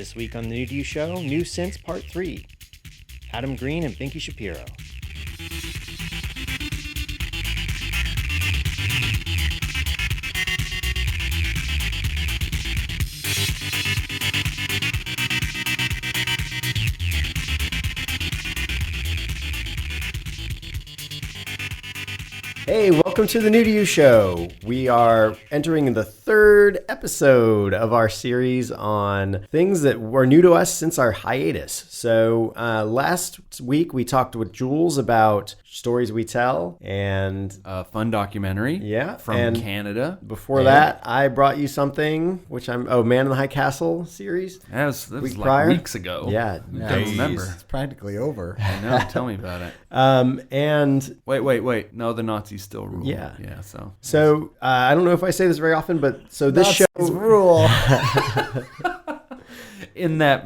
This week on the New to You Show, New Since Part 3. Adam Green and Binki Shapiro. Hey, welcome to the New to You Show. We are entering the third episode of our series on things that were new to us since our hiatus. So last week we talked with Jules about stories we tell and a fun documentary from Canada. Before that, I brought you something, which Man in the High Castle series. That was like weeks ago. Yeah, don't remember. It's practically over. I know. Tell me about it. And wait. No, the Nazis still rule. Yeah. So I don't know if I say this very often, but so this Nazis show rule. in that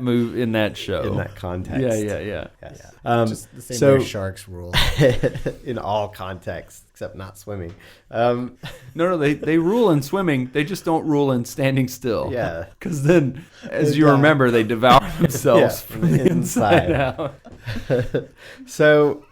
show, in that context. Yeah. Yes. Just the same way sharks rule. In all contexts, except not swimming. No, they rule in swimming. They just don't rule in standing still. Yeah. Because then, as you remember, they devour themselves from the inside out. So,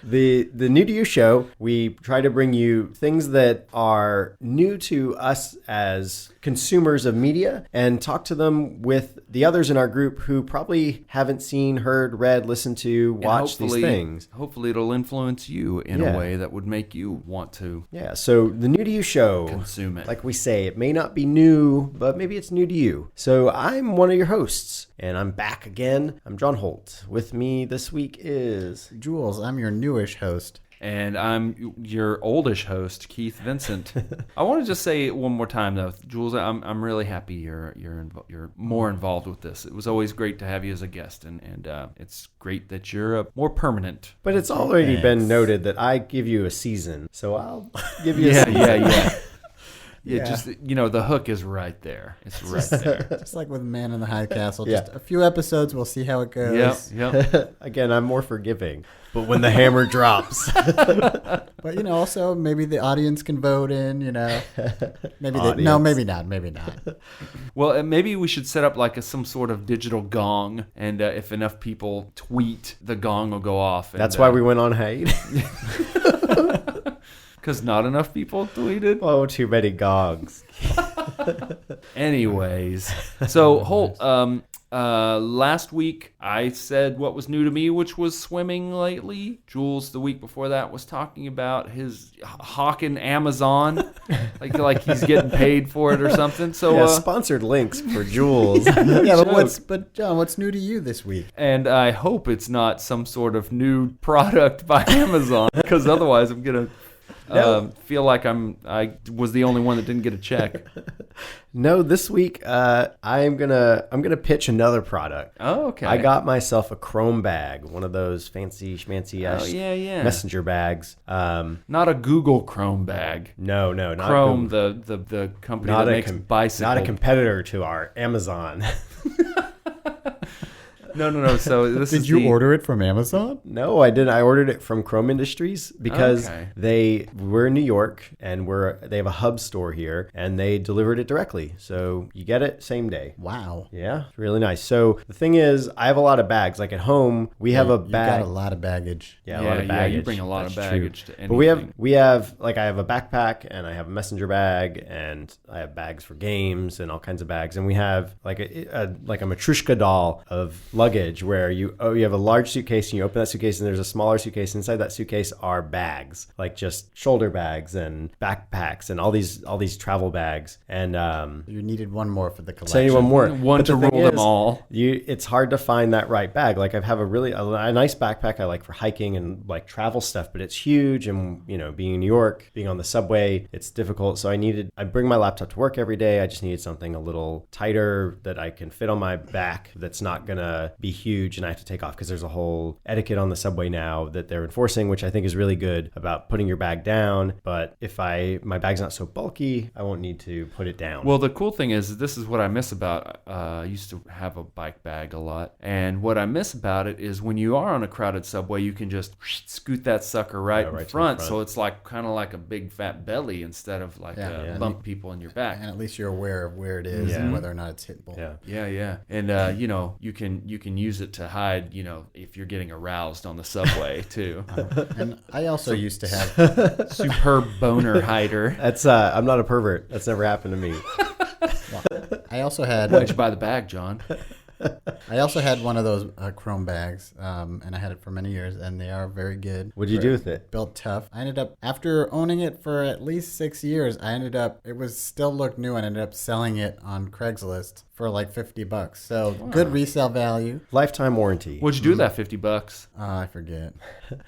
the New to You Show, we try to bring you things that are new to us as consumers of media and talk to them with the others in our group who probably haven't seen, heard, read, listened to, watched these things. Hopefully it'll influence you in a way that would make you want to so the New to You Show, consume it. Like we say, it may not be new, but maybe it's new to you. So I'm one of your hosts, and I'm back again. I'm John Holt. With me this week is... Jules, I'm your newish host. And I'm your oldish host, Keith Vincent. I want to just say it one more time, though, Jules. I'm really happy you're more involved with this. It was always great to have you as a guest, and it's great that you're more permanent. But it's already been noted that I give you a season, so I'll give you a season. Yeah, just, the hook is right there. It's right there. Just like with Man in the High Castle. Just a few episodes, we'll see how it goes. Yep. Again, I'm more forgiving. But when the hammer drops. But, also, maybe the audience can vote in, Maybe not. Well, maybe we should set up like some sort of digital gong, and if enough people tweet, the gong will go off. And, that's why we went on hiatus. Because not enough people tweeted? Oh, too many gongs. Anyways, so Holt, last week I said what was new to me, which was swimming lately. Jules, the week before that, was talking about his hawking Amazon, like he's getting paid for it or something. So sponsored links for Jules. but John, what's new to you this week? And I hope it's not some sort of new product by Amazon, because otherwise I'm gonna. Feel like I was the only one that didn't get a check. No, this week I'm gonna pitch another product. Oh, okay. I got myself a Chrome bag, one of those fancy schmancy messenger bags. Not a Google Chrome bag. No, not Chrome, the company that makes bicycles. Not a competitor to our Amazon. No. So this Did you order it from Amazon? No, I didn't. I ordered it from Chrome Industries because we're in New York and they have a hub store here and they delivered it directly. So you get it same day. Wow. Yeah, it's really nice. So the thing is, I have a lot of bags. Like at home, we have a bag. You got a lot of baggage. Yeah, a lot of baggage. You bring a lot of baggage to anything. But we have I have a backpack and I have a messenger bag and I have bags for games and all kinds of bags. And we have like a Matryoshka doll of luggage where you have a large suitcase and you open that suitcase and there's a smaller suitcase. Inside that suitcase are bags, like just shoulder bags and backpacks and all these travel bags. And you needed one more for the collection. So you need one more. One to rule them all. It's hard to find that right bag. Like I have a nice backpack I like for hiking and like travel stuff, but it's huge and being in New York, being on the subway, it's difficult. So I bring my laptop to work every day. I just needed something a little tighter that I can fit on my back that's not gonna be huge and I have to take off, because there's a whole etiquette on the subway now that they're enforcing, which I think is really good, about putting your bag down. But if my bag's not so bulky, I won't need to put it down. Well, the cool thing is, this is what I miss about, I used to have a bike bag a lot. And what I miss about it is when you are on a crowded subway, you can just scoot that sucker right in front. So it's like kind of like a big fat belly instead of like bump people in your back. And at least you're aware of where it is and whether or not it's hittable. Yeah. And, you can use it to hide, if you're getting aroused on the subway too. And I also used to have superb boner hider. That's I'm not a pervert. That's never happened to me. I also had. Why'd you buy the bag, John? I also had one of those chrome bags, and I had it for many years, and they are very good. What did you do with it? Built tough. I ended up, after owning it for at least 6 years, it was still looked new, and ended up selling it on Craigslist for like $50. So good resale value. Lifetime warranty. What'd you do with that $50? I forget.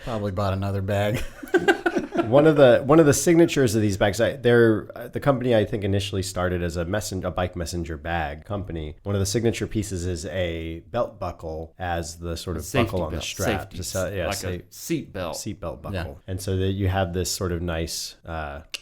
Probably bought another bag. One of the signatures of these bags, the company I think initially started as a bike messenger bag company. One of the signature pieces is a belt buckle as the sort of buckle on the strap. A seat belt. Seat belt buckle. Yeah. And so that you have this sort of nice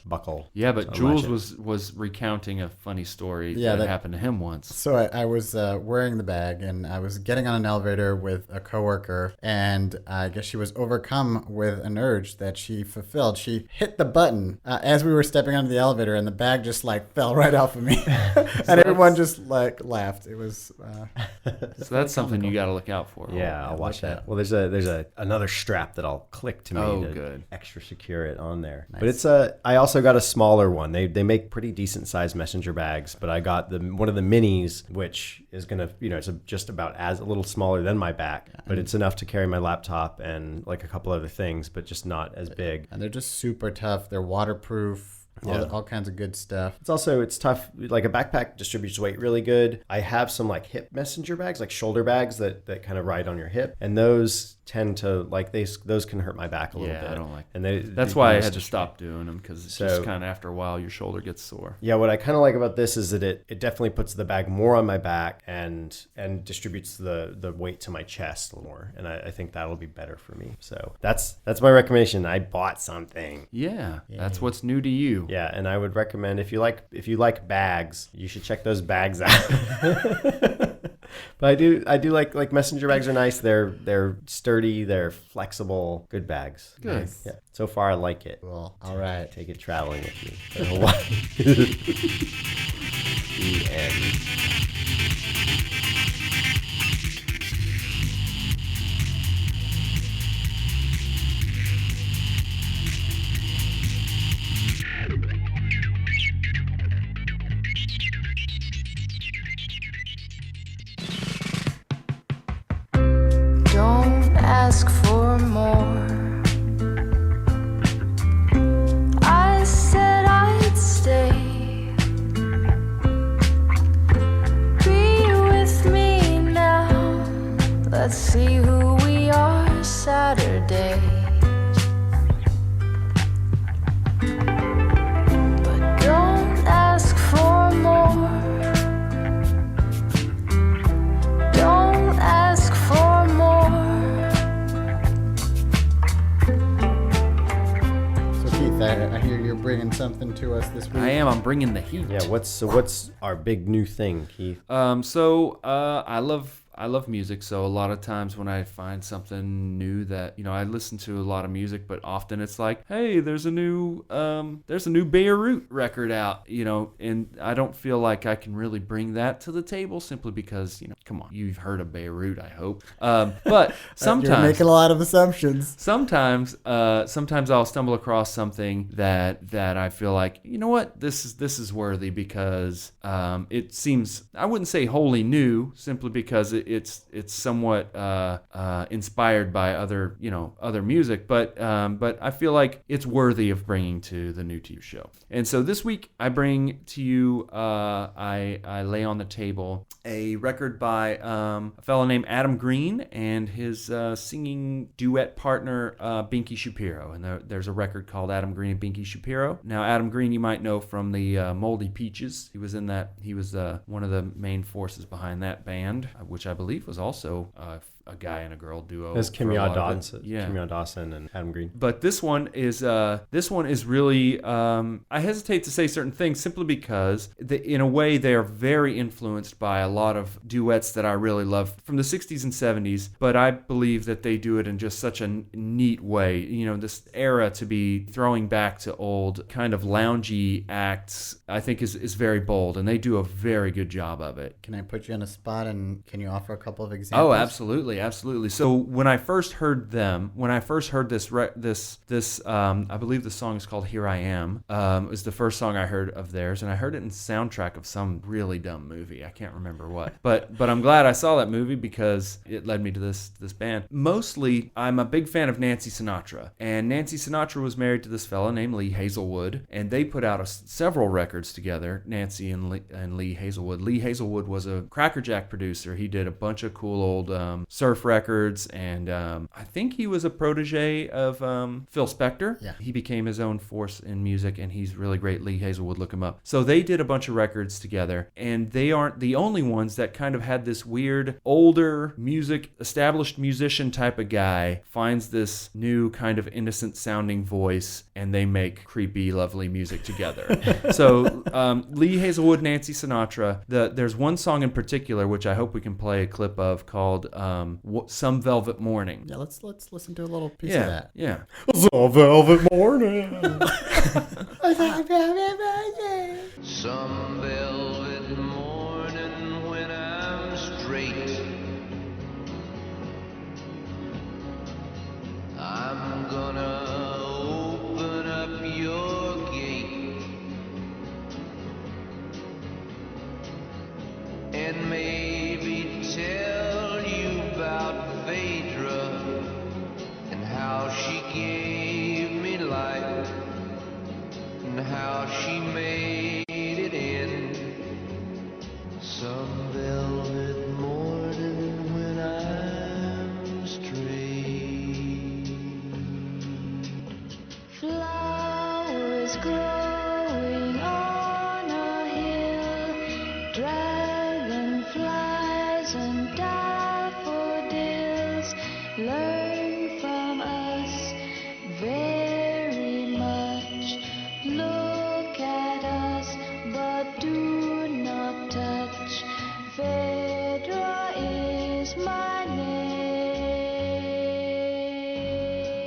buckle. Yeah, but Jules was recounting a funny story that happened to him once. So I was wearing the bag, and I was getting on an elevator with a coworker, and I guess she was overcome with an urge that she fulfilled. She hit the button as we were stepping onto the elevator, and the bag just like fell right off of me, and everyone just like laughed. It was so that's something you got to look out for. Yeah, I'll watch that. Well, there's another strap that I'll click to me to good. extra secure it on there. Nice. But it's I also got a smaller one. They make pretty decent sized messenger bags, but I got one of the minis, which is gonna it's just about a little smaller than my back, but it's enough to carry my laptop and like a couple other things, but just not as big. And they're just super tough. They're waterproof. All kinds of good stuff. It's tough. Like a backpack distributes weight really good. I have some like hip messenger bags, like shoulder bags that kind of ride on your hip, and those tend to those can hurt my back a little bit. Yeah, I don't like. And that's why I had to stop doing them, because it's just kind of after a while your shoulder gets sore. Yeah, what I kind of like about this is that it definitely puts the bag more on my back and distributes the weight to my chest more, and I think that'll be better for me. So that's my recommendation. I bought something. Yeah, that's what's new to you. Yeah, and I would recommend if you like bags, you should check those bags out. But I do like messenger bags are nice. They're sturdy, they're flexible, good bags. Good. Nice. Yeah. So far I like it. Well, all right. Take it traveling with me to Hawaii. The end. Ask for more. I said I'd stay. Be with me now. Let's see who we are Saturday. But don't ask for more. Don't ask for more. I hear you're bringing something to us this week. I am. I'm bringing the heat. Yeah. What's our big new thing, Keith? I love music, so a lot of times when I find something new that, I listen to a lot of music, but often it's like, hey, there's a new Beirut record out, and I don't feel like I can really bring that to the table simply because, come on, you've heard of Beirut, I hope. But sometimes you're making a lot of assumptions. Sometimes I'll stumble across something that I feel like, you know what, this is worthy because it seems, I wouldn't say wholly new, simply because it's somewhat inspired by other music, but I feel like it's worthy of bringing to the New To You show. And so this week I bring to you, I lay on the table a record by a fellow named Adam Green and his singing duet partner Binki Shapiro. And there's a record called Adam Green and Binki Shapiro. Now Adam Green you might know from the Moldy Peaches. He was in that. He was one of the main forces behind that band, which I've believe was also a guy and a girl duo. There's for a lot of it. Kim Yaw Dawson and Adam Green. But this one is really I hesitate to say certain things simply because in a way they are very influenced by a lot of duets that I really love from the 60s and 70s, but I believe that they do it in just such a neat way. You know, this era to be throwing back to old kind of loungy acts, I think is very bold, and they do a very good job of it. Can I put you on a spot, and can you offer a couple of examples? Oh, absolutely. So when I first heard them, this I believe the song is called Here I Am. It was the first song I heard of theirs, and I heard it in the soundtrack of some really dumb movie. I can't remember what. But I'm glad I saw that movie because it led me to this band. Mostly, I'm a big fan of Nancy Sinatra, and Nancy Sinatra was married to this fella named Lee Hazelwood, and they put out several records together, Nancy and Lee Hazelwood. Lee Hazelwood was a crackerjack producer. He did a bunch of cool old surf records, and I think he was a protege of Phil Spector. Yeah. He became his own force in music, and he's really great. Lee Hazelwood, look him up. So they did a bunch of records together, and they aren't the only ones that kind of had this weird, older established musician type of guy finds this new kind of innocent sounding voice, and they make creepy, lovely music together. So Lee Hazelwood, Nancy Sinatra. There's one song in particular which I hope we can play a clip of called Some Velvet Morning. Yeah, let's listen to a little piece of that. Yeah. Some velvet morning. Some velvet morning when I'm straight, I'm gonna open up your gate and maybe tell you about Phaedra and how she gave me life and how she made it in some velvet morning when I'm straight. Flowers growing on a hill, dragonflies and daffodils learn from us very much. Look at us, but do not touch. Phaedra is my name.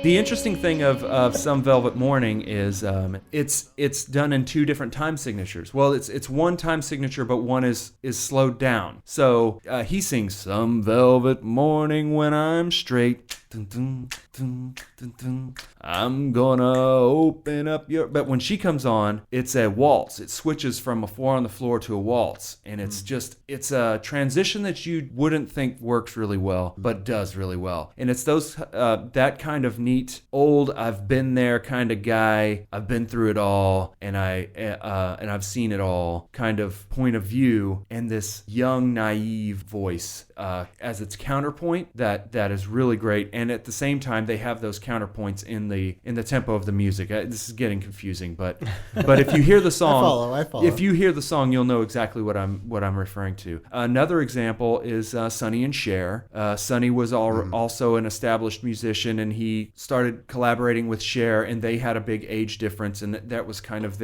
The interesting thing of Some Velvet Morning is it's done in two different time signatures. Well, it's one time signature, but one is slowed down. So he sings Some Velvet Morning when I'm straight. Dun, dun, dun, dun, dun. I'm gonna open up your... But when she comes on, it's a waltz. It switches from a 4 on the floor to a waltz. And it's it's a transition that you wouldn't think works really well, but does really well. And it's those that kind of neat, old, I've been there kind of guy. I've been through it all, and I've seen it all kind of point of view, and this young, naive voice as its counterpoint that is really great. And at the same time, they have those counterpoints in the tempo of the music. This is getting confusing, but if you hear the song, I follow. If you hear the song, you'll know exactly what I'm referring to. Another example is Sonny and Cher. Sonny was also an established musician, and he started collaborating with Cher, and they had a big age difference, and that was kind of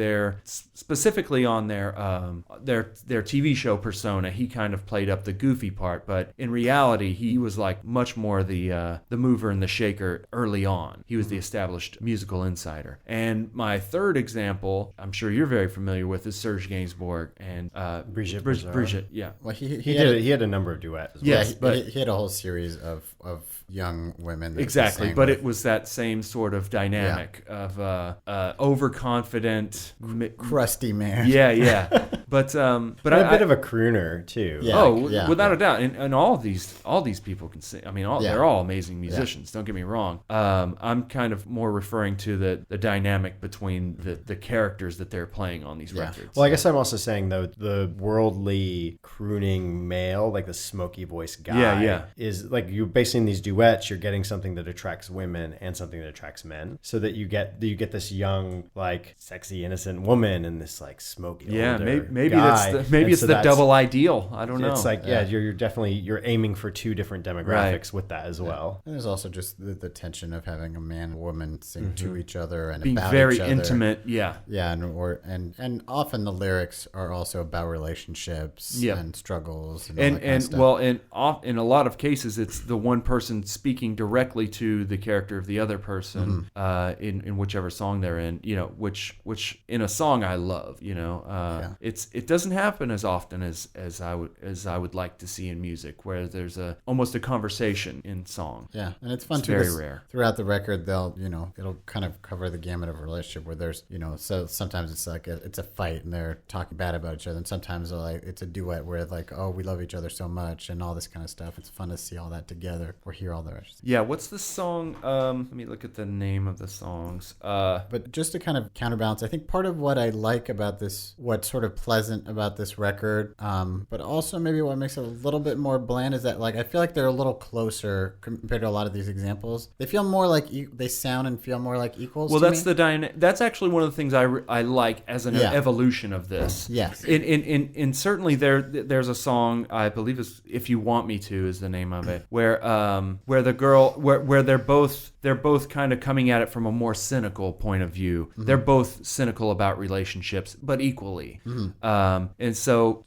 specifically on their TV show persona. He kind of played up the goofy part, but in reality, he was like much more the mover and the shaker early on. He was the established musical insider. And my third example, I'm sure you're very familiar with, is Serge Gainsbourg and Brigitte. Yeah. Well, He had a number of duets as well. Yes, he, but he had a whole series of young women. That exactly, he sang but with. it was that same sort of dynamic of overconfident, crusty man. yeah. But A bit of a crooner too. Yeah. without a doubt, and all these people can sing. I mean, they're all amazing musicians. musicians. Don't get me wrong. I'm kind of more referring to the dynamic between the characters that they're playing on these records. Well, I guess I'm also saying though the worldly crooning male, like the smoky voice guy, is like you're basing these duets. You're getting something that attracts women and something that attracts men, so that you get this young, like sexy, innocent woman and this like smoky older maybe guy. it's the double ideal. I don't know. It's like you're definitely aiming for two different demographics with that as well. And there's also just the tension of having a man and woman sing to each other and being about very each other. intimate. And often the lyrics are also about relationships and struggles and all that kind of stuff. Well, in a lot of cases, it's the one person speaking directly to the character of the other person in whichever song they're in. Which in a song I love. It doesn't happen as often as I would like to see in music, where there's almost a conversation in song. Yeah, and it's fun too. Very rare. Throughout the record, it'll kind of cover the gamut of a relationship where there's, so sometimes it's like it's a fight and they're talking bad about each other, and sometimes it's a duet where like, oh, we love each other so much and all this kind of stuff. It's fun to see all that together or hear all the rest. Yeah, what's the song? Let me look at the name of the songs. But just to kind of counterbalance, I think part of what I like about this, what's sort of pleasant about this record, but also maybe what makes it a little bit more bland, is that like I feel like they're a little closer compared to a lot of these examples. They feel more like they sound and feel more like equals. Well, to that's me. that's actually one of the things I like as an evolution of this. Yes. In certainly there's a song, I believe is "If You Want Me To" is the name of it, where the girl where they're both kind of coming at it from a more cynical point of view. They're both cynical about relationships, but equally. And so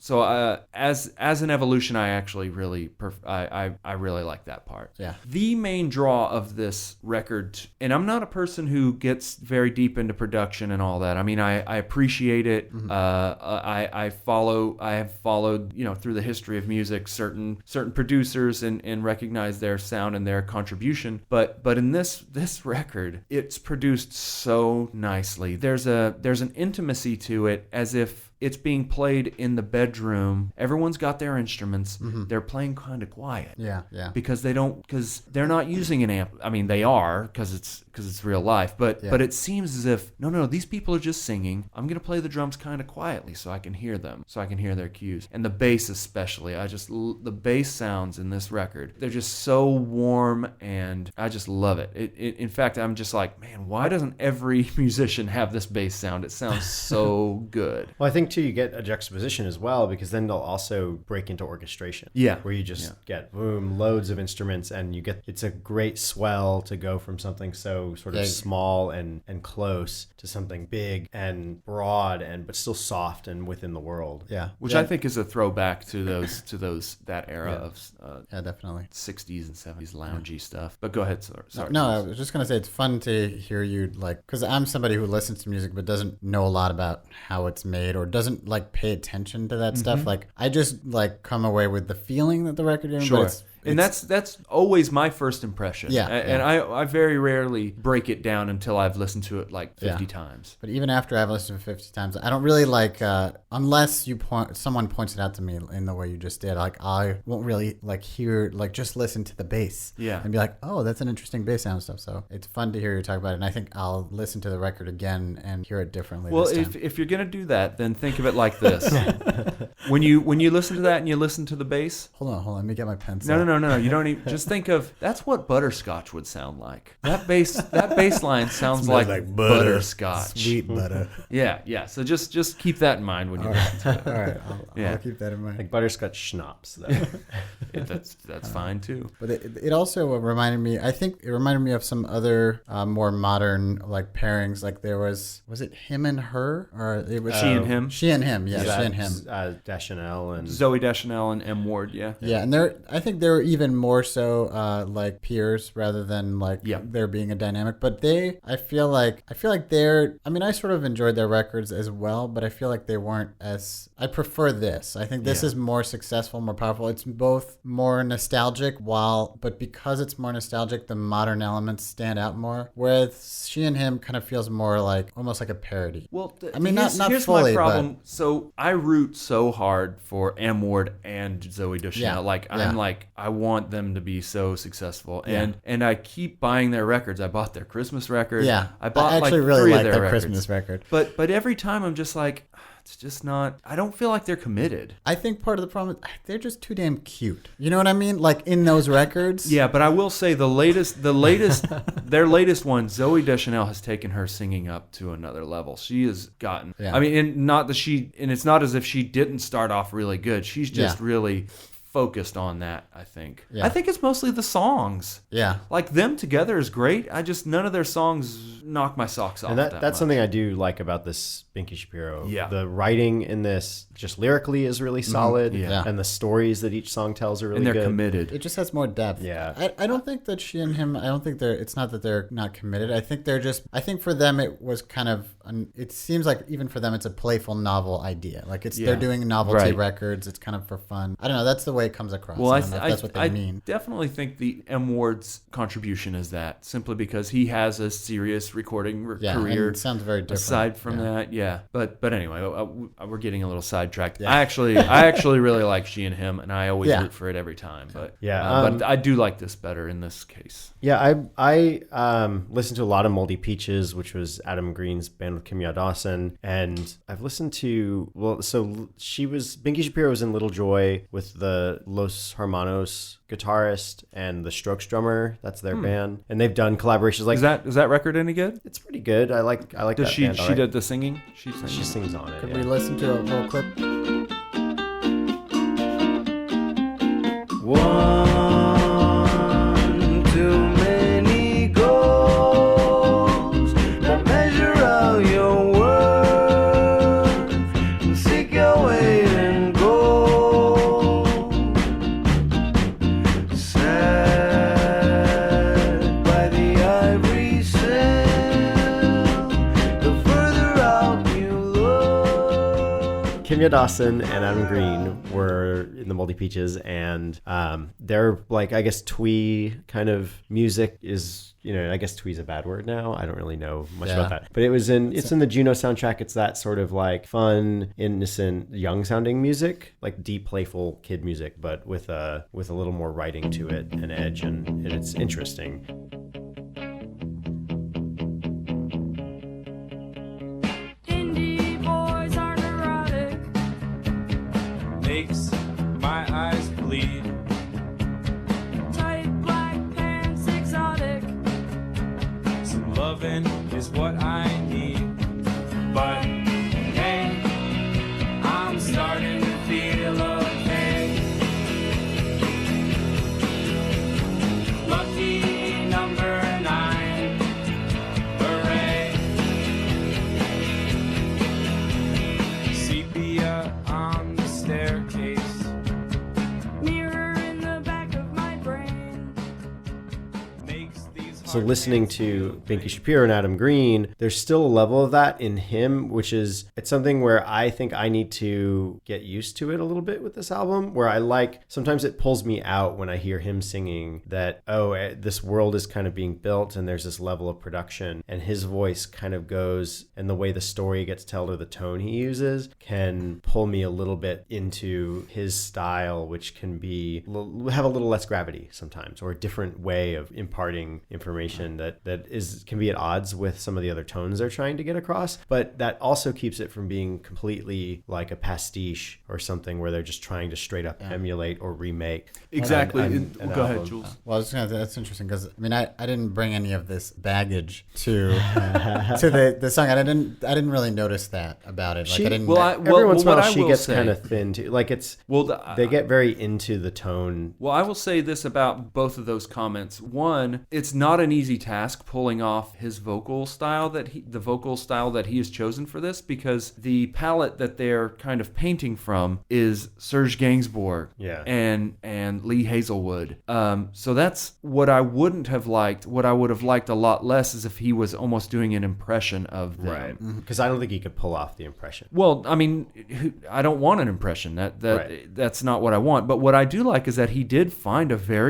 as an evolution, I actually really I really like that part. Yeah. The main draw of this record, and I'm not a person who gets very deep into production and all that. I mean, I appreciate it. I have followed, through the history of music, certain producers and recognize their sound and their contribution. But in this record, it's produced so nicely. There's an intimacy to it, as if it's being played in the bedroom. Everyone's got their instruments. They're playing kind of quiet. Yeah. Because they're not using an amp. I mean, they are because it's real life. But it seems as if no, these people are just singing. I'm gonna play the drums kind of quietly so I can hear them, so I can hear their cues. And the bass especially. The bass sounds in this record, they're just so warm, and I just love it. In fact, I'm just like, man, why doesn't every musician have this bass sound? It sounds so good. Well, I think too, you get a juxtaposition as well, because then they'll also break into orchestration. Yeah. Where you just get boom, loads of instruments, and it's a great swell to go from something so sort of small and close to something big and broad but still soft and within the world. Yeah. Which I think is a throwback to that era of definitely 60s and 70s loungy stuff. But go ahead, sorry. No, I was just gonna say it's fun to hear you, like, because I'm somebody who listens to music but doesn't know a lot about how it's made or doesn't like pay attention to that stuff. Like I just like come away with the feeling that the record gave me. Sure. But and that's always my first impression. Yeah. And I very rarely break it down until I've listened to it like 50 times. But even after I've listened to it 50 times, I don't really like, unless someone points it out to me in the way you just did, like I won't really like hear, like just listen to the bass. Yeah. And be like, oh, that's an interesting bass sound and stuff. So it's fun to hear you talk about it. And I think I'll listen to the record again and hear it differently. Well, this time. if you're going to do that, then think of it like this. When you listen to that and you listen to the bass. Hold on. Let me get my pencil. No. You don't even just think of that's what butterscotch would sound like. That bass line sounds like butterscotch. Sweet butter. Yeah. So just keep that in mind when you listen to it. All right. I'll keep that in mind. Like butterscotch schnapps, though. That's fine too. But it also reminded me, I think it reminded me of some other more modern like pairings. Like there was it him and her? Or it was She and him? She and him, yeah. She and him. Deschanel and Zoe Deschanel and M. Ward, yeah. Yeah, and I think they're even more so like peers rather than like there being a dynamic. But I feel like they're, I mean, I sort of enjoyed their records as well, but I feel like they weren't as, I prefer this. I think this is more successful, more powerful. It's both more nostalgic but because it's more nostalgic, the modern elements stand out more. Whereas She and Him kind of feels more like, almost like a parody. Well, I mean, not here's fully, my problem. but... So I root so hard for M. Ward and Zoe Deschanel. I'm like, I want them to be so successful. And I keep buying their records. I bought their Christmas record. Yeah. I bought actually like really 3 like of their their records. Christmas record. But every time I'm just like, it's just not, I don't feel like they're committed. I think part of the problem is they're just too damn cute. You know what I mean? Like in those records. Yeah, but I will say their latest one, Zooey Deschanel has taken her singing up to another level. She has gotten, Yeah. I mean, and it's not as if she didn't start off really good. She's just really focused on that, I think. Yeah. I think it's mostly the songs. Yeah. Like them together is great. None of their songs knock my socks off. And that's much. something I do like about this Binki Shapiro. Yeah. The writing in this, just lyrically, is really solid. Yeah. And the stories that each song tells are really And they're good. committed. It just has more depth. Yeah. I don't think that she and him, I don't think it's not that they're not committed. I think for them it was kind of, it seems like even for them it's a playful novel idea. Like they're doing novelty records. It's kind of for fun. I don't know. That's the way it comes across. Well, I don't know if that's what they mean. definitely think the M Ward's contribution is that, simply because he has a serious recording career. And it sounds very different. Aside from that, yeah. But anyway, we're getting a little sidetracked. Yeah. I actually really like She and Him, and I always root for it every time. But but I do like this better in this case. Yeah, I listened to a lot of Moldy Peaches, which was Adam Green's band with Kimya Dawson, and I've listened to Binki Shapiro was in Little Joy with the Los Hermanos guitarist and the Strokes drummer. That's their band, and they've done collaborations like. Is that record any good? It's pretty good. I like Does that she band. she did the singing? She sings on it. Could yeah. we listen to a little clip? One too many goals that measure out your worth and seek your way and go. Sat by the ivory sill, the further out you look. Kimya Dawson and Adam Green were in the Moldy Peaches, and they're like, I guess twee kind of music is, I guess twee's a bad word now. I don't really know much about that, but it's in the Juno soundtrack. It's that sort of like fun, innocent, young sounding music, like deep, playful kid music, but with a little more writing to it, an edge, and it's interesting. Indie boys are neurotic. Makes my eyes bleed. Tight black pants exotic. Some loving is what I need. But hey, I'm starting to feel okay. Lucky number 9. Hooray. Sepia on the staircase. Mirror in the back of my brain. Makes these So listening to Binki Shapiro and Adam Green, there's still a level of that in him, which is, it's something where I think I need to get used to it a little bit with this album, where sometimes it pulls me out when I hear him singing that, this world is kind of being built and there's this level of production, and his voice kind of goes, and the way the story gets told or the tone he uses can pull me a little bit into his style, which can have a little less gravity sometimes, or a different way of imparting information that can be at odds with some of the other tones they're trying to get across, but that also keeps it from being completely like a pastiche or something where they're just trying to straight up emulate or remake. Exactly. an Go ahead, album. Jules. Well, I was just gonna say, that's interesting because I didn't bring any of this baggage to the song. I didn't really notice that about it. Like I didn't. Every once in a what while I she will gets say- kind of thin too. Like they get very into the tone. Well, I will say this about both of those comments. One, it's not an easy task pulling off his vocal style that he has chosen for this, because the palette that they're kind of painting from is Serge Gainsbourg and Lee Hazelwood. So that's what I wouldn't have liked. What I would have liked a lot less is if he was almost doing an impression of them. Right. Because I don't think he could pull off the impression. Well, I mean, I don't want an impression. That's not what I want. But what I do like is that he did find a very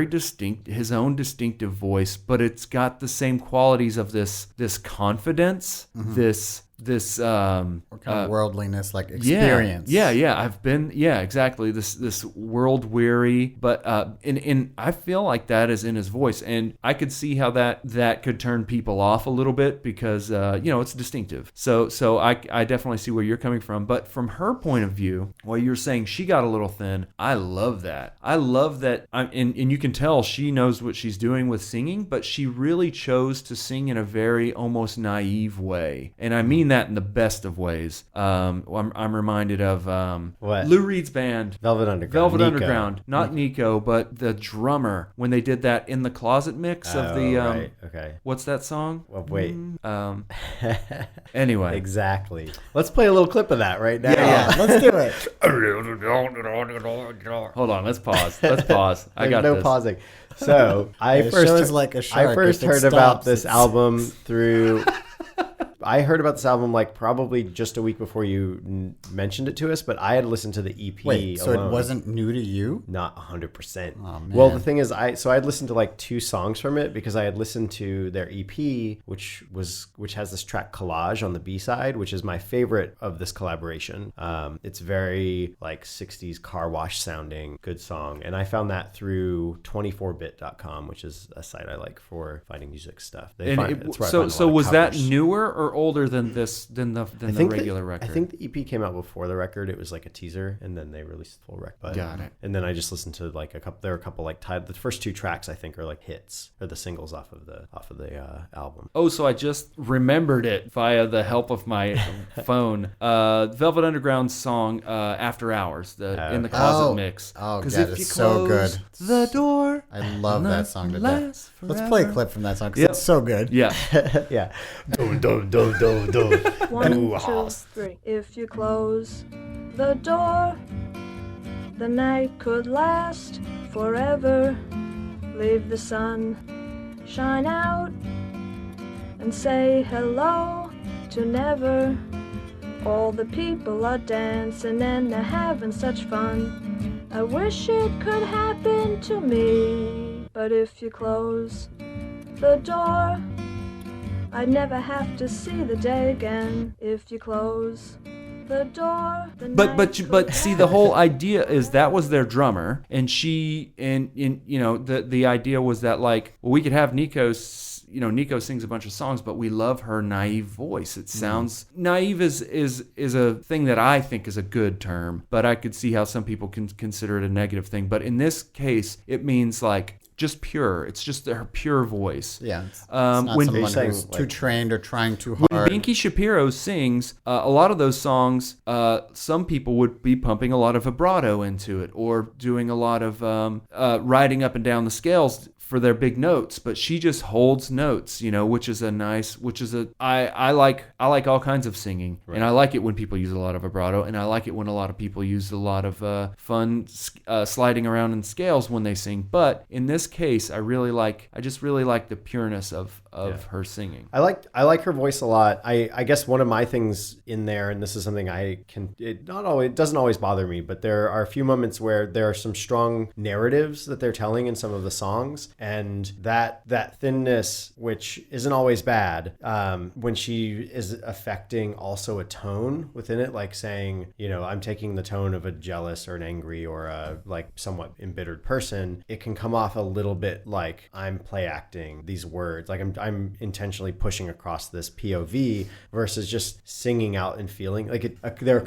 his own distinctive voice, but it's got the same qualities of this confidence, this What kind of worldliness, like experience? Yeah. I've been, exactly. This world weary, but and I feel like that is in his voice, and I could see how that could turn people off a little bit because it's distinctive. So I definitely see where you're coming from, but from her point of view, while you're saying she got a little thin, I love that. And you can tell she knows what she's doing with singing, but she really chose to sing in a very almost naive way, and I mean that in the best of ways. I'm reminded of What? Lou Reed's band, Velvet Underground. Velvet Nico. Underground, not Nico, but the drummer when they did that In the Closet mix of the right. Okay. what's that song? Well, wait. Anyway, Exactly. Let's play a little clip of that right now. Yeah, let's do it. hold on, let's pause. I got no this. pausing. So The show is like a shark. I first If it heard about stops, this it's- album through. I heard about this album like probably just a week before you mentioned it to us, but I had listened to the EP. Wait, so alone. it wasn't new to you? Not 100%. Oh, man. Well, the thing is, I'd listened to like 2 songs from it because I had listened to their EP, which has this track Collage on the B side, which is my favorite of this collaboration. It's very like 60s car wash sounding, good song, and I found that through 24bit.com, which is a site I like for finding music stuff. It's where I find a lot So of was that covers. newer or older than the regular record? I think the EP came out before the record. It was like a teaser, and then they released the full record. Got it. And then I just listened to like a couple. There were a couple like tied. The first 2 tracks I think are like hits or the singles off of the album. Oh, so I just remembered it via the help of my phone. Velvet Underground's song "After Hours," In the Closet mix. Oh, 'Cause that if you is so close good. The door. I love that song to death. lasts Let's play a forever. clip from that song because Yep. it's so good. Yeah. Yeah. Do do do do do. 1, Do 2, house. 3. If you close the door, the night could last forever. Leave the sun shine out and say hello to never. All the people are dancing and they're having such fun. I wish it could happen to me. But if you close the door, I'd never have to see the day again. If you close the door, the night could But see, the happen. whole idea is that was their drummer, and the idea was that like, well, we could have Nico sings a bunch of songs, but we love her naive voice. It sounds naive is a thing that I think is a good term, but I could see how some people can consider it a negative thing. But in this case, it means like just pure. It's just her pure voice. Yeah, it's not when- someone saying, who's too like- trained or trying too When hard. Binki Shapiro sings, a lot of those songs, some people would be pumping a lot of vibrato into it or doing a lot of riding up and down the scales for their big notes, but she just holds notes, I like all kinds of singing, and I like it when people use a lot of vibrato, and I like it when a lot of people use a lot of fun sliding around in scales when they sing. But in this case, I just really like the pureness of her singing. I like her voice a lot. I guess one of my things in there, and this is something it doesn't always bother me, but there are a few moments where there are some strong narratives that they're telling in some of the songs, and that thinness, which isn't always bad, when she is affecting also a tone within it, like saying, I'm taking the tone of a jealous or an angry or a like somewhat embittered person, it can come off a little bit like I'm play acting these words, like I'm intentionally pushing across this POV versus just singing out and feeling like there are a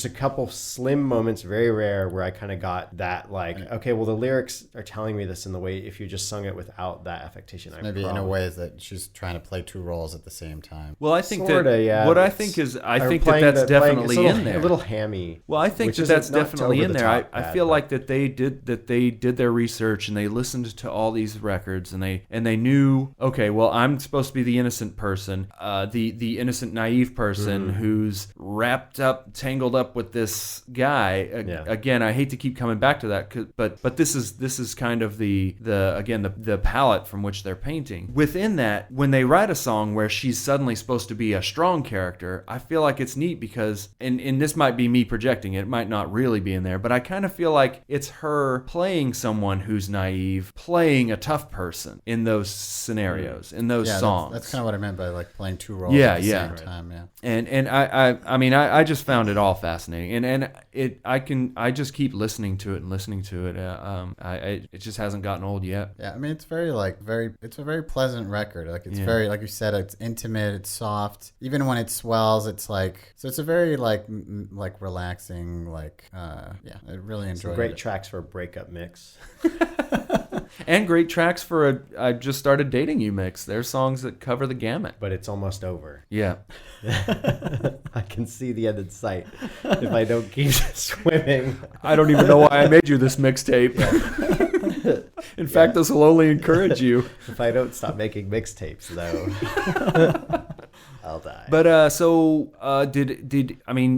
couple slim moments, very rare, where I kind of got that like, okay, well the lyrics are telling me this in the way if you just sung it without that affectation. Maybe in a way that she's trying to play 2 roles at the same time. Well, I think Sorta, yeah. what I think is Or that's playing it's definitely a little, in there. A little hammy. Well, I think which that's isn't- not definitely over in the there. top I bad, feel but- like that they did their research and they listened to all these records and they knew, okay, well, I'm supposed to be the innocent person, the innocent naive person who's tangled up with this guy. Yeah. Again, I hate to keep coming back to that, but this is kind of the and the palette from which they're painting. Within that, when they write a song where she's suddenly supposed to be a strong character, I feel like it's neat because, and this might be me projecting it might not really be in there, but I kind of feel like it's her playing someone who's naive, playing a tough person in those scenarios, in those songs. That's kind of what I meant by like playing two roles Yeah, at the yeah. same time. Yeah. And I mean I just found it all fascinating, and I just keep listening to it. It just hasn't gotten old yet. Yeah, I mean it's it's a very pleasant record. Like it's very, like you said, it's intimate, it's soft. Even when it swells, it's like, so it's a very like relaxing, like I really enjoyed Some great it. tracks for a breakup mix. And great tracks for a I Just Started Dating You mix. There's songs that cover the gamut. But it's almost over. Yeah. I can see the end in sight if I don't keep swimming. I don't even know why I made you this mixtape. In fact, this will only encourage you. If I don't stop making mixtapes, though, I'll die. But did I mean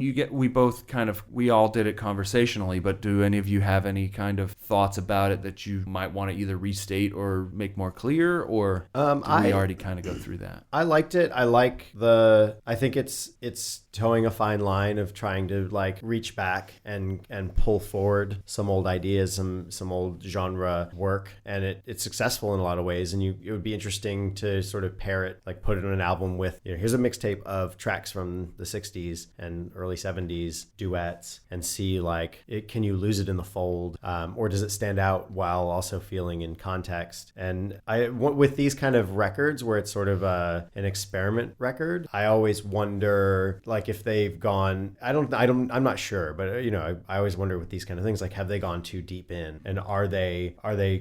we all did it conversationally, but do any of you have any kind of thoughts about it that you might want to either restate or make more clear, or did we already kind of go through that? I liked it. I think it's towing a fine line of trying to like reach back and pull forward some old ideas, some old genre work, and it's successful in a lot of ways. And it would be interesting to sort of pair it, like put it on an album with, here's a mixtape of tracks from the 60s and early 70s duets, and see like can you lose it in the fold, or does it stand out while also feeling in context? And with these kind of records where it's sort of an experiment record, I always wonder like if they've gone, I'm not sure, but I always wonder with these kind of things, like have they gone too deep in, and are they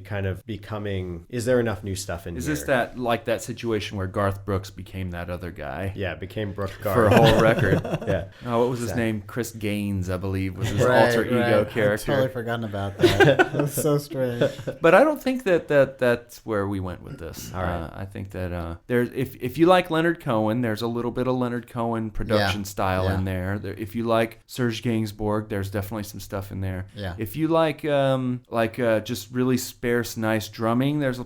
kind of becoming, is there enough new stuff in here? Is this that situation where Garth Brooks became that other guy? Yeah, became Brooke Garth. For a whole record. Yeah. Oh, what was his name? Chris Gaines, I believe, was his alter ego character. I've totally forgotten about that. That was so strange. But I don't think that's where we went with this. All right. I think that there's if you like Leonard Cohen, there's a little bit of Leonard Cohen production style in there. If you like Serge Gainsbourg, there's definitely some stuff in there. Yeah. If you like just really sparse, nice drumming, there's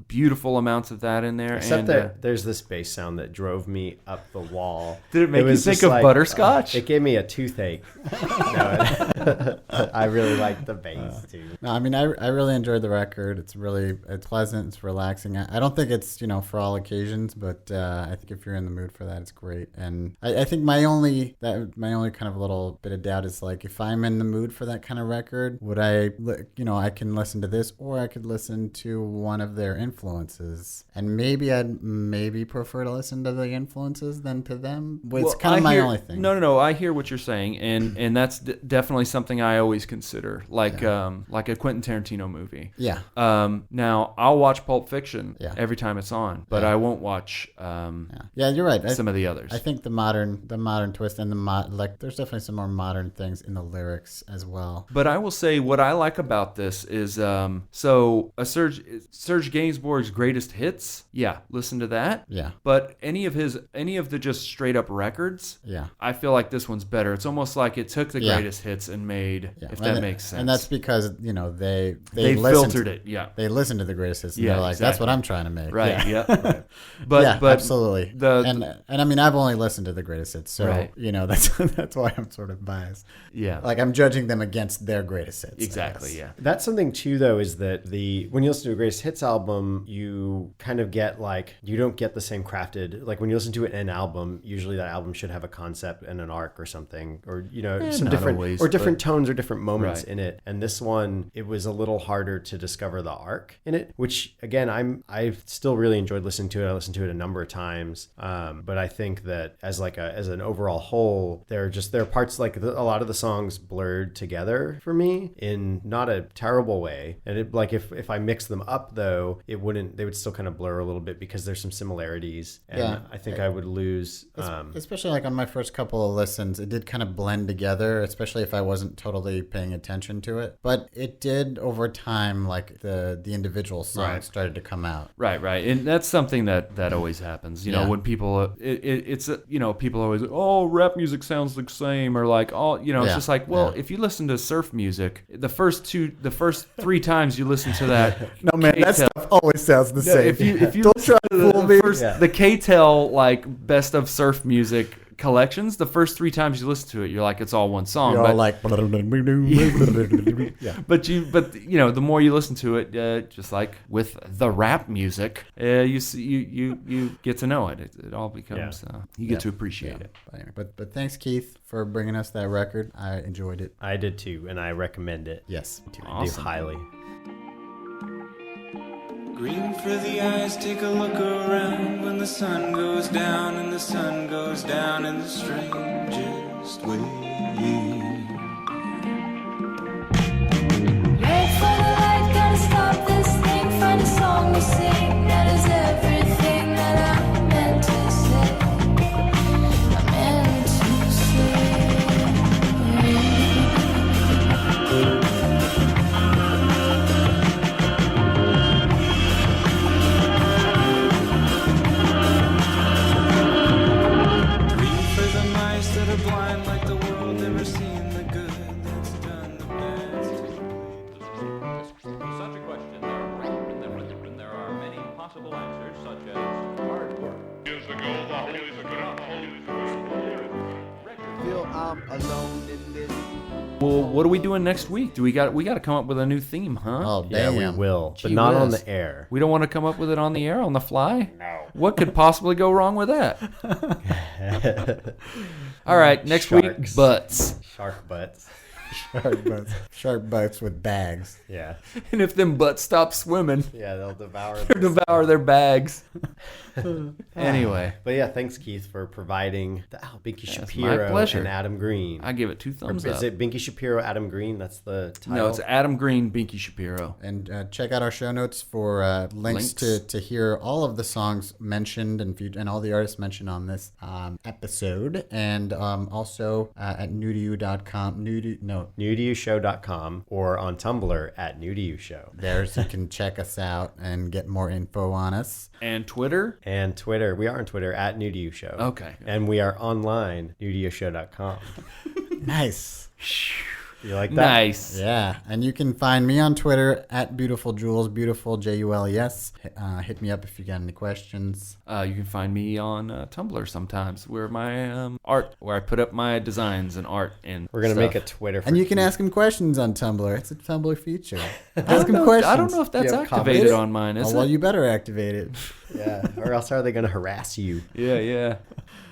beautiful amounts of that in there. Except that there's this bass sound that drove me up the wall. Did it make you think of butterscotch? It gave me a toothache. I really like the bass too. No, I mean, I really enjoyed the record. It's pleasant. It's relaxing. I don't think it's, for all occasions, but I think if you're in the mood for that, it's great. And I think my only kind of little bit of doubt is like, if I'm in the mood for that kind of record, would I can listen to this, or I could listen to one of their influences, and maybe I'd prefer to listen to the influences than to them. It's kind of my only thing. No, I hear what you're saying, and that's definitely something I always consider, like a Quentin Tarantino movie. Yeah. Now I'll watch Pulp Fiction every time it's on, but I won't watch. Yeah, you're right. Some of the others. I think the modern twist and there's definitely some more modern things in the lyrics as well. But I will say what I like about this is so a Serge Gainsbourg's greatest hits. Yeah, listen to that. Yeah. But any of the just straight up records. Yeah. I feel like this one's better. It's almost like it took the greatest hits and made, if that makes sense. And that's because they filtered it. Yeah. They listened to the greatest hits. And they're like, that's what I'm trying to make. Right. Yeah. Right. But absolutely. And I mean, I've only listened to the greatest hits, so that's why I'm sort of biased. Yeah. Like I'm judging them against their greatest hits. Exactly. Yeah. That's something too, though, is that when you listen to a greatest hits album, you kind of get you don't get the same crafted, like when you listen to an album, usually that album should have a concept and an arc or something, or some different tones or different moments in it. And this one, it was a little harder to discover the arc in it, which again, I've still really enjoyed listening to it. I listened to it a number of times, but I think that as an overall whole, there are parts like a lot of the songs blurred together for me in not a terrible way. And it, like if I mix them up though, they would still kind of blur a little bit because there's some similarities. And I think think I would lose. Especially like on my first couple of listens, it did kind of blend together, especially if I wasn't totally paying attention to it. But it did over time, like the individual songs started to come out. Right. And that's something that always happens. You know, when people, it's people always, oh, rap music sounds the same, or like, oh, it's just like, well, if you listen to surf music, the first 3 times you listen to that, No, man, that stuff always sounds the same. if you Don't listen try to to fool me. the K-Tel like best of surf music collections, the first 3 times you listen to it, you're like, it's all one song. You're but, all like, the more you listen to it, just like with the rap music, you get to know it. It all becomes you get to appreciate it. But thanks, Keith, for bringing us that record. I enjoyed it. I did too, and I recommend it. Yes. I do highly. Green for the eyes, take a look around when the sun goes down and the sun goes down in the strangest way. Wait for the light, gotta stop this thing, find a song to sing that is everything that I meant to say. I meant to say. Blind like the world, never seen the good that's done the best. Such a question, there are many possible answers, such as hard work. Feel I'm alone in this. Well, what are we doing next week? We got to come up with a new theme, huh? Oh, Yeah, damn. we will, but Gee not on whiz. the air. We don't want to come up with it on the air, on the fly? No. What could possibly go wrong with that? All right, next week, Sharks. butts. Shark butts. Shark bites with bags. Yeah. And if them butts stop swimming, Yeah, they'll devour devour their bags. Anyway, But yeah, thanks, Keith, for providing the Binki my Shapiro pleasure. and Adam Green. I give it 2 thumbs Is up. it Binki Shapiro, Adam Green? That's the title? No, it's Adam Green, Binki Shapiro. And check out our show notes for links to hear all of the songs mentioned and all the artists mentioned on this episode. And also at newtoyou.com. newtoyoushow.com or on Tumblr at newtoyoushow. There's you can check us out and get more info on us. And Twitter? And Twitter. We are on Twitter at newtoyoushow. Okay. And we are online, newtoyoushow.com. Nice. You like that? Nice. Yeah, and you can find me on Twitter at beautifuljules, beautiful Jules. Hit me up if you got any questions. You can find me on Tumblr sometimes, where my where I put up my designs and art and We're going to stuff. make a Twitter for And you can Keith. ask him questions on Tumblr. It's a Tumblr feature. Ask him questions. I don't know if that's You have activated comments? on mine, is Oh, well, it? you better activate it. Yeah, or else how are they going to harass you? Yeah.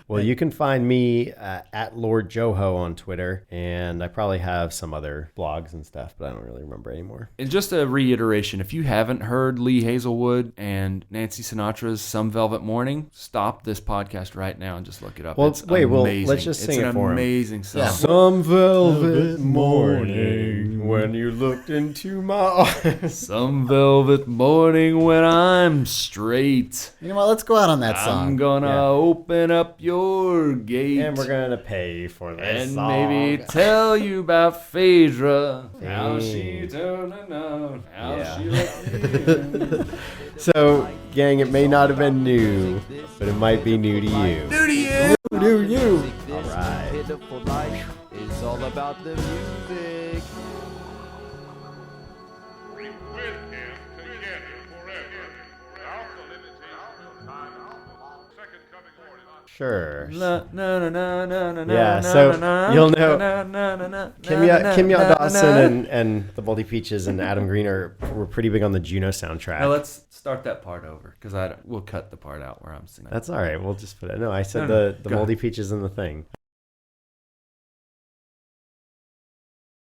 Well, you can find me at Lord Joho on Twitter, and I probably have some other blogs and stuff, but I don't really remember anymore. And just a reiteration, if you haven't heard Lee Hazelwood and Nancy Sinatra's Some Velvet Morning, stop this podcast right now and just look it up. Well, it's wait, well, amazing. let's just sing it's it for him. an amazing song. Yeah. Some velvet morning when you looked into my eyes. Some velvet morning when I'm straight, You know what? Let's go out on that I'm song. gonna Yeah. open up your gate. And we're going to pay for this And song. maybe tell you about Phaedra, how she Hey. turned around, how Yeah. she let me in. So, gang, it may not have been new, but it might be new to you. New to you. Do you? All right. Pitiful life is all about the music. Sure. Na, na, na, na, na, na, Yeah, na, so na, you'll know na, na, na, na, Kimya na, Kimya na, Dawson na. and the Baldy Peaches and Adam Green were pretty big on the Juno soundtrack. Now let's start that part over because we'll cut the part out where I'm singing. That's all right. We'll just put it. No, I said No, the go Moldy Peaches and the thing.